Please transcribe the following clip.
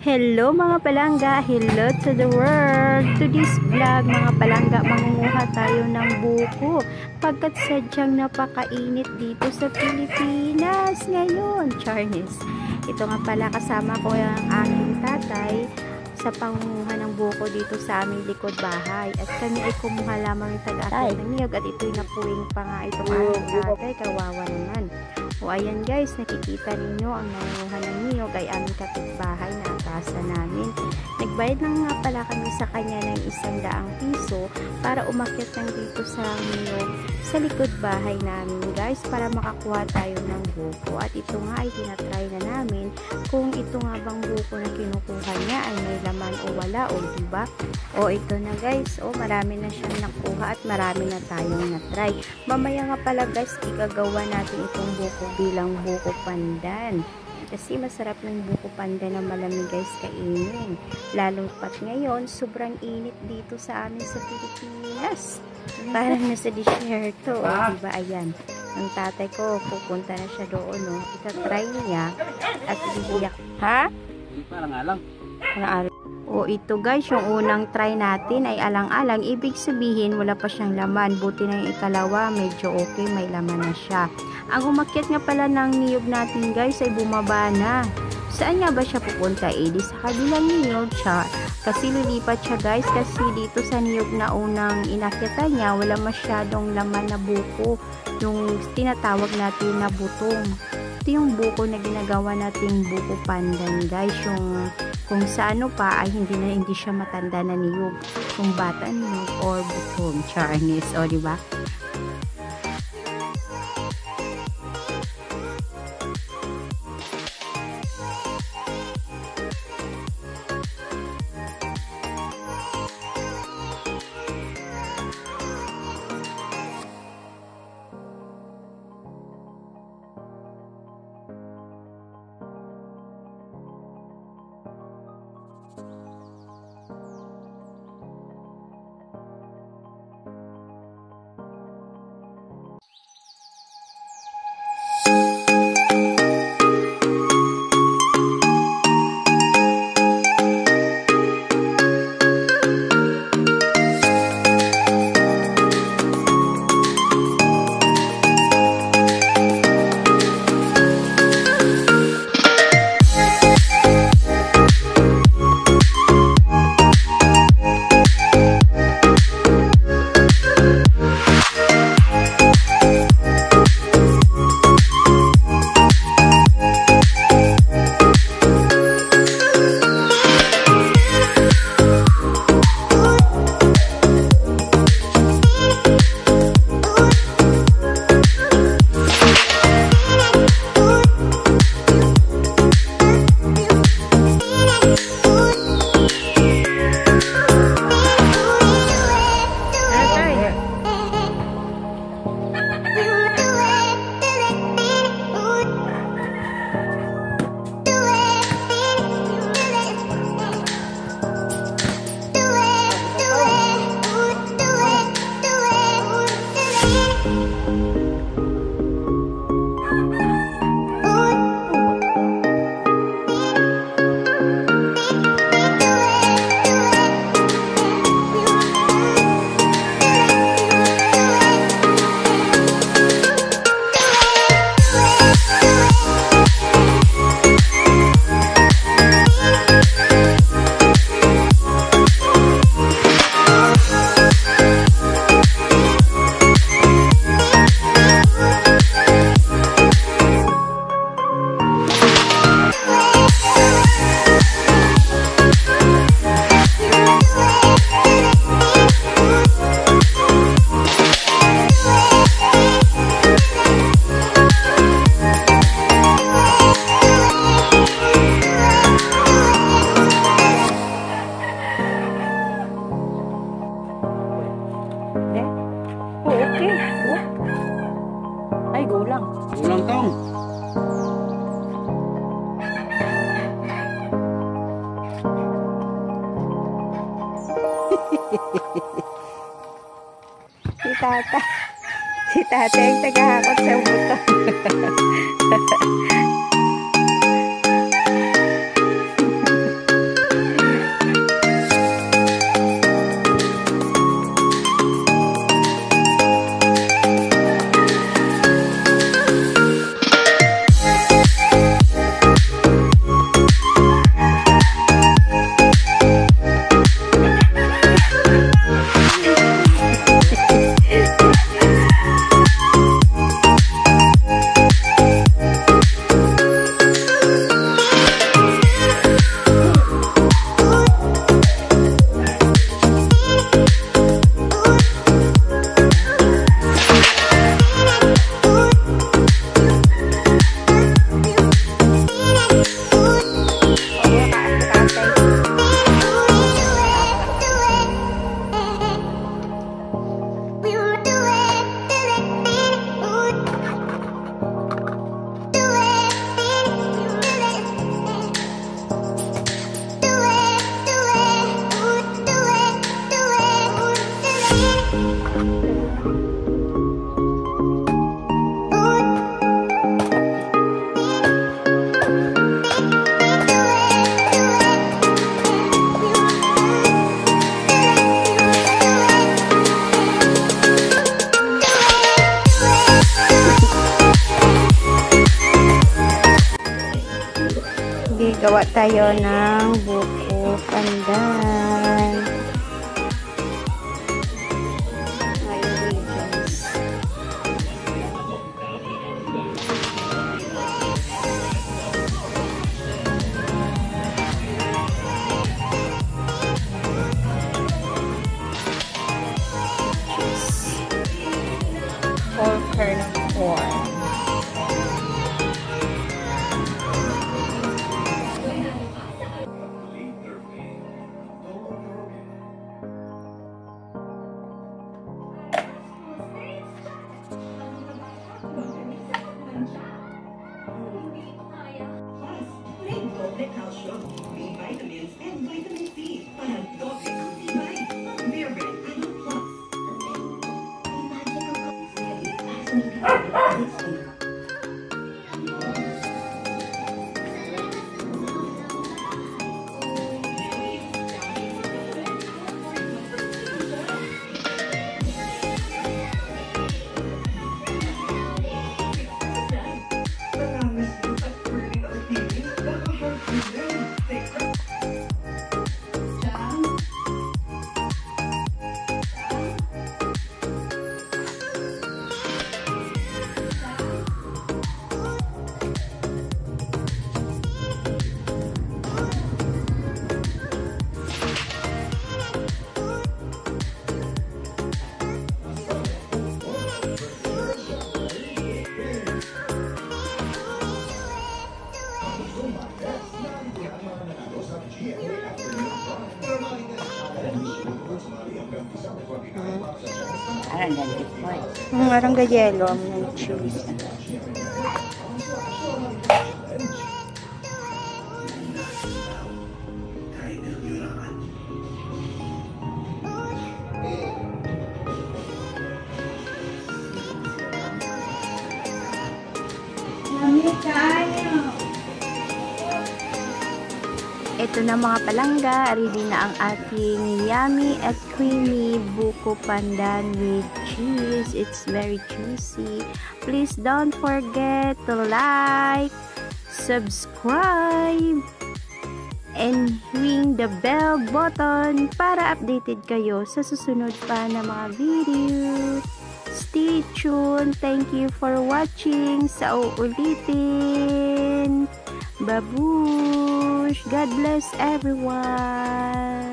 Hello mga palangga, hello to the world. To this vlog mga palangga, mangunguha tayo ng buko pagkat sadyang napakainit dito sa Pilipinas ngayon. Charnes, ito nga pala kasama ko ang aking tatay sa pangunguha ng buko dito sa aming likod bahay. At kami ay kumuha lamang ng taga-akit ng niyog at ito'y napuwing pa nga itong aming tatay. Kawawa naman. O ayan guys, nakikita ninyo ang nangunguha ng niyog ay aming kapitbahay na atasa namin. Nagbayad lang nga pala kami sa kanya ng 100 piso para umakyat ng dito sa niyog sa likod bahay namin guys, para makakuha tayo ng buko. At ito nga ay tinatry na namin kung ito nga bang buko na kinukuha niya ay may laman o wala, o diba? O ito na guys, o marami na siyang nakuha at marami na tayong na-try. Mamaya nga pala guys, igagawa natin itong buko bilang buko pandan. Kasi masarap ng buko pandan na malamig guys kainin. Lalo pat ngayon, sobrang init dito sa amin sa Pilipinas. Parang nasa disyerto, o diba? Ayan. Ang tatay ko, pupunta na siya doon, no? Itatry niya at iiyak. Ha? Parang alang. O ito guys, yung unang try natin ay alang-alang. Ibig sabihin, wala pa siyang laman. Buti na yung ikalawa, medyo okay, may laman na siya. Ang umakyat nga pala ng niyog natin guys ay bumaba na. Saan nga ba siya pupunta? Di sa kabilang niyog siya. Kasi lilipat siya guys, kasi dito sa niyog na unang inakyatan niya, wala masyadong laman na buko. Yung tinatawag natin na butong. Ito yung buko na ginagawa nating buko pandan guys. Yung kung sa ano pa ay hindi siya matanda na niyog. Kung bata niyog or butong. Charnes, o diba? Ulang tong. Si tatay ang tagahakot sa buto. Gawa tayo ng buko pandan. Whole kernel corn. Vitamins and vitamin C para doble kulay. Bear Brand Adult Plus. Parang gayelo ng cheese. Ito na mga palangga, ready na ang ating yummy at creamy buko pandan with cheese. It's very juicy. Please don't forget to like, subscribe, and ring the bell button para updated kayo sa susunod pa na mga video. Stay tuned. Thank you for watching. Sa uulitin. Babush! God bless everyone!